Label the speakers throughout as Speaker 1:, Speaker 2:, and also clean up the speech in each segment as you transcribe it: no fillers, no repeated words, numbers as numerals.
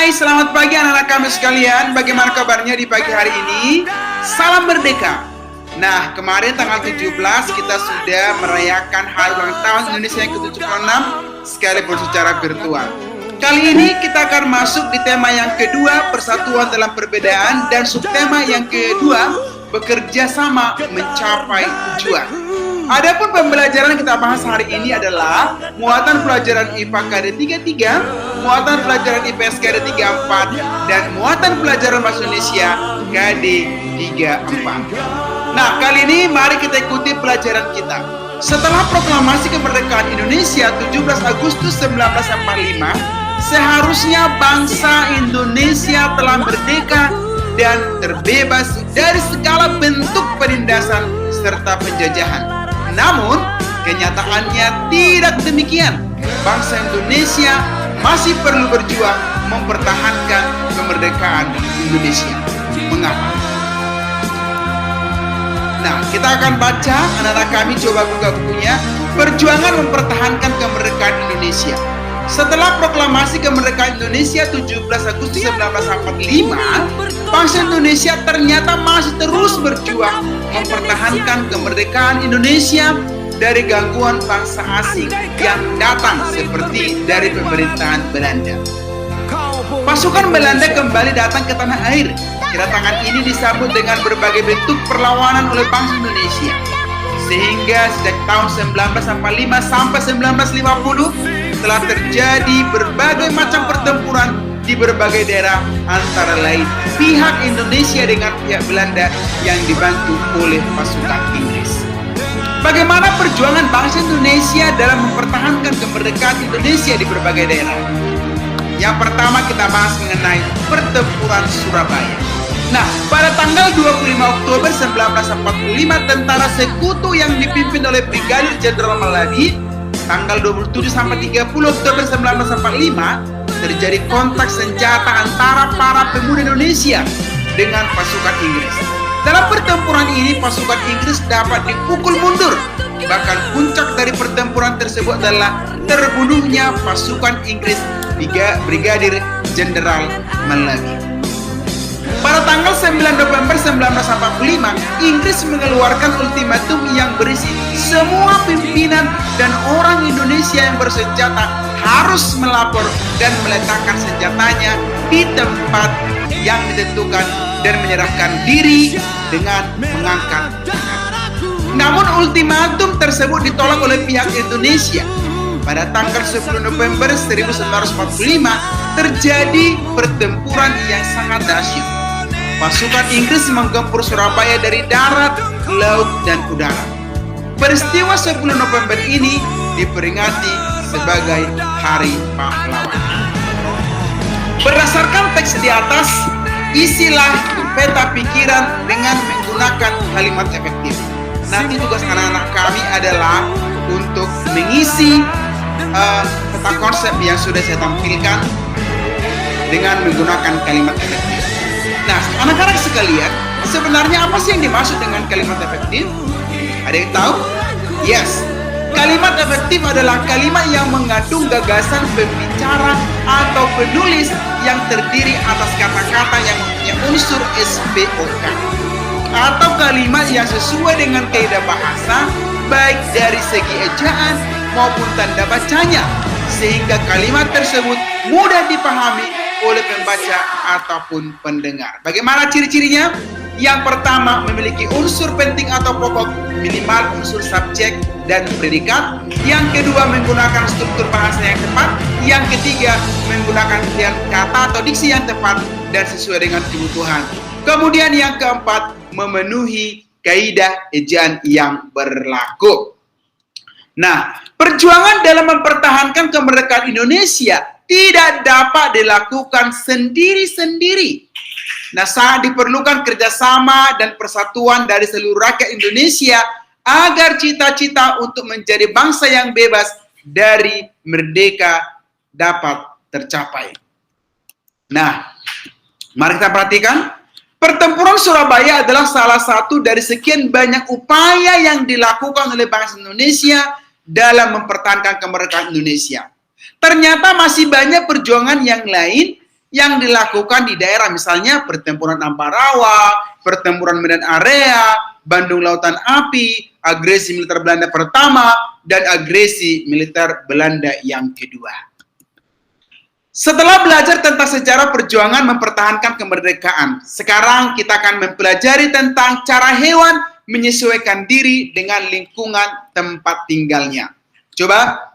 Speaker 1: Hai, selamat pagi anak-anak kami sekalian. Bagaimana kabarnya di pagi hari ini? Salam merdeka. Nah, kemarin tanggal 17 kita sudah merayakan hari ulang tahun Indonesia yang ke-76 sekalipun secara virtual. Kali ini kita akan masuk di tema yang kedua, persatuan dalam perbedaan, dan subtema yang kedua, bekerja sama mencapai tujuan. Adapun pembelajaran yang kita bahas hari ini adalah muatan pelajaran IPA KD 33, muatan pelajaran IPS KD 34, dan muatan pelajaran Bahasa Indonesia KD 34. Nah, kali ini mari kita ikuti pelajaran kita. Setelah proklamasi kemerdekaan Indonesia 17 Agustus 1945, seharusnya bangsa Indonesia telah merdeka dan terbebas dari segala bentuk penindasan serta penjajahan. Namun, kenyataannya tidak demikian. Bangsa Indonesia masih perlu berjuang mempertahankan kemerdekaan Indonesia. Mengapa? Nah, kita akan baca, anak-anak kami coba buka bukunya, Perjuangan Mempertahankan Kemerdekaan Indonesia. Setelah proklamasi kemerdekaan Indonesia 17 Agustus 1945, bangsa Indonesia ternyata masih terus berjuang mempertahankan kemerdekaan Indonesia dari gangguan bangsa asing yang datang seperti dari pemerintahan Belanda. Pasukan Belanda kembali datang ke tanah air. Kedatangan ini disambut dengan berbagai bentuk perlawanan oleh bangsa Indonesia. Sehingga sejak tahun 1945 sampai 1950 telah terjadi berbagai macam pertempuran di berbagai daerah, antara lain pihak Indonesia dengan pihak Belanda yang dibantu oleh pasukan Inggris. Bagaimana perjuangan bangsa Indonesia dalam mempertahankan kemerdekaan Indonesia di berbagai daerah? Yang pertama kita bahas mengenai pertempuran Surabaya. Nah, pada tanggal 25 Oktober 1945, tentara sekutu yang dipimpin oleh Brigadir Jenderal Maladi, tanggal 27 sampai 30 Oktober 1945, terjadi kontak senjata antara para pemuda Indonesia dengan pasukan Inggris. Dalam pertempuran ini, pasukan Inggris dapat dipukul mundur. Bahkan puncak dari pertempuran tersebut adalah terbunuhnya pasukan Inggris Brigadir Jenderal Maladi. Pada tanggal 9 November 1945, Inggris mengeluarkan ultimatum yang berisi semua pimpinan dan orang Indonesia yang bersenjata harus melapor dan meletakkan senjatanya di tempat yang ditentukan dan menyerahkan diri dengan mengangkat tangan. Namun ultimatum tersebut ditolak oleh pihak Indonesia. Pada tanggal 10 November 1945 terjadi pertempuran yang sangat dahsyat. Pasukan Inggris menggempur Surabaya dari darat, laut, dan udara. Peristiwa 10 November ini diperingati sebagai Hari Pahlawan. Berdasarkan teks di atas, isilah peta pikiran dengan menggunakan kalimat efektif. Nanti tugas anak-anak kami adalah untuk mengisi peta konsep yang sudah saya tampilkan dengan menggunakan kalimat efektif. Nah, anak-anak sekalian, sebenarnya apa sih yang dimaksud dengan kalimat efektif? Ada yang tahu? Yes, kalimat efektif adalah kalimat yang mengandung gagasan pembicara atau penulis yang terdiri atas kata-kata yang mempunyai unsur SPOK, atau kalimat yang sesuai dengan kaidah bahasa, baik dari segi ejaan maupun tanda bacanya, sehingga kalimat tersebut mudah dipahami oleh pembaca ataupun pendengar. Bagaimana ciri-cirinya? Yang pertama, memiliki unsur penting atau pokok, minimal unsur subjek dan predikat. Yang kedua, menggunakan struktur bahasa yang tepat. Yang ketiga, menggunakan pilihan kata atau diksi yang tepat dan sesuai dengan kebutuhan. Kemudian yang keempat, memenuhi kaidah ejaan yang berlaku. Nah, perjuangan dalam mempertahankan kemerdekaan Indonesia tidak dapat dilakukan sendiri-sendiri. Nah, sangat diperlukan kerjasama dan persatuan dari seluruh rakyat Indonesia agar cita-cita untuk menjadi bangsa yang bebas dari merdeka dapat tercapai. Nah, mari kita perhatikan. Pertempuran Surabaya adalah salah satu dari sekian banyak upaya yang dilakukan oleh bangsa Indonesia dalam mempertahankan kemerdekaan Indonesia. Ternyata masih banyak perjuangan yang lain yang dilakukan di daerah, misalnya pertempuran Ambarawa, pertempuran Medan Area, Bandung Lautan Api, agresi militer Belanda pertama, dan agresi militer Belanda yang kedua. Setelah belajar tentang sejarah perjuangan mempertahankan kemerdekaan, sekarang kita akan mempelajari tentang cara hewan menyesuaikan diri dengan lingkungan tempat tinggalnya. Coba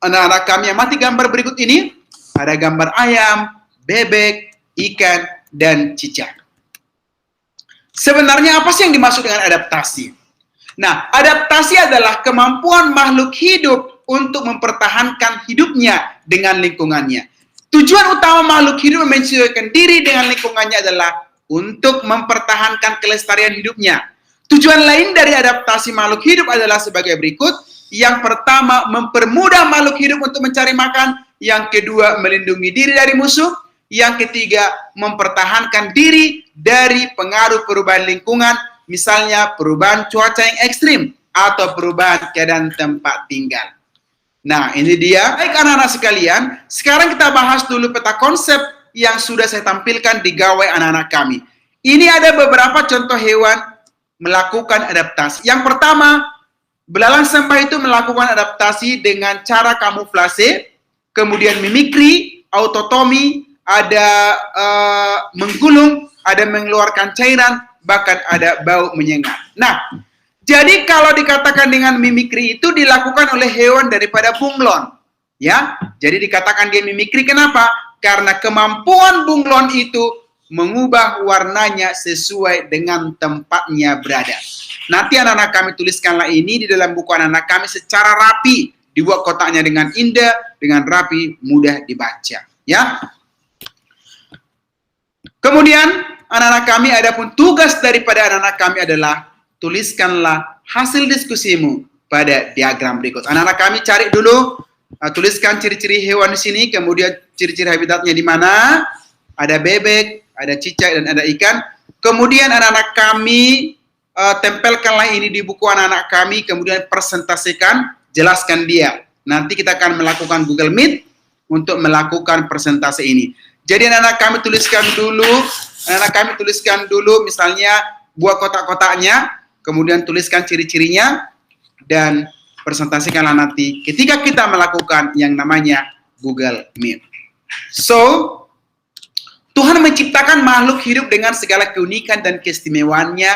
Speaker 1: anak-anak kami amati gambar berikut ini. Ada gambar ayam, bebek, ikan, dan cicak. Sebenarnya apa sih yang dimaksud dengan adaptasi? Nah, adaptasi adalah kemampuan makhluk hidup untuk mempertahankan hidupnya dengan lingkungannya. Tujuan utama makhluk hidup menyesuaikan diri dengan lingkungannya adalah untuk mempertahankan kelestarian hidupnya. Tujuan lain dari adaptasi makhluk hidup adalah sebagai berikut. Yang pertama, mempermudah makhluk hidup untuk mencari makan. Yang kedua, melindungi diri dari musuh. Yang ketiga, mempertahankan diri dari pengaruh perubahan lingkungan, misalnya perubahan cuaca yang ekstrim atau perubahan keadaan tempat tinggal. Nah, ini dia. Baik anak-anak sekalian, sekarang kita bahas dulu peta konsep yang sudah saya tampilkan di gawai anak-anak kami. Ini ada beberapa contoh hewan melakukan adaptasi. Yang pertama, belalang sembah itu melakukan adaptasi dengan cara kamuflase, kemudian mimikri, autotomi, ada menggulung, ada mengeluarkan cairan, bahkan ada bau menyengat. Nah, jadi kalau dikatakan dengan mimikri itu dilakukan oleh hewan daripada bunglon, ya. Jadi dikatakan dia mimikri, kenapa? Karena kemampuan bunglon itu mengubah warnanya sesuai dengan tempatnya berada. Nanti anak-anak kami tuliskanlah ini di dalam buku anak-anak kami secara rapi, dibuat kotaknya dengan indah, dengan rapi, mudah dibaca, ya. Kemudian anak-anak kami, adapun tugas daripada anak-anak kami adalah tuliskanlah hasil diskusimu pada diagram berikut. Anak-anak kami cari dulu, tuliskan ciri-ciri hewan di sini, kemudian ciri-ciri habitatnya di mana, ada bebek, ada cicak, dan ada ikan. Kemudian anak-anak kami tempelkanlah ini di buku anak-anak kami, kemudian presentasikan, jelaskan dia. Nanti kita akan melakukan Google Meet untuk melakukan presentasi ini. Jadi anak-anak kami tuliskan dulu, misalnya buat kotak-kotaknya, kemudian tuliskan ciri-cirinya, dan presentasikanlah nanti ketika kita melakukan yang namanya Google Meet. So, Tuhan menciptakan makhluk hidup dengan segala keunikan dan keistimewaannya,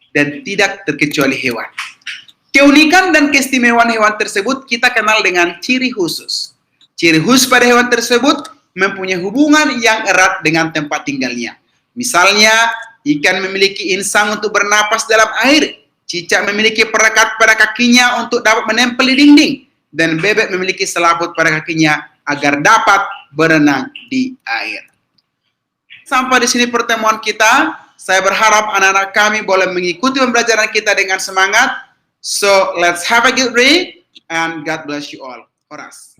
Speaker 1: dan tidak terkecuali hewan. Keunikan dan keistimewaan hewan tersebut kita kenal dengan ciri khusus. Ciri khusus pada hewan tersebut mempunyai hubungan yang erat dengan tempat tinggalnya. Misalnya, ikan memiliki insang untuk bernapas dalam air, cicak memiliki perekat pada kakinya untuk dapat menempel di dinding, dan bebek memiliki selaput pada kakinya agar dapat berenang di air. Sampai di sini pertemuan kita. Saya berharap anak-anak kami boleh mengikuti pembelajaran kita dengan semangat. So, let's have a good day, and God bless you all. Horas.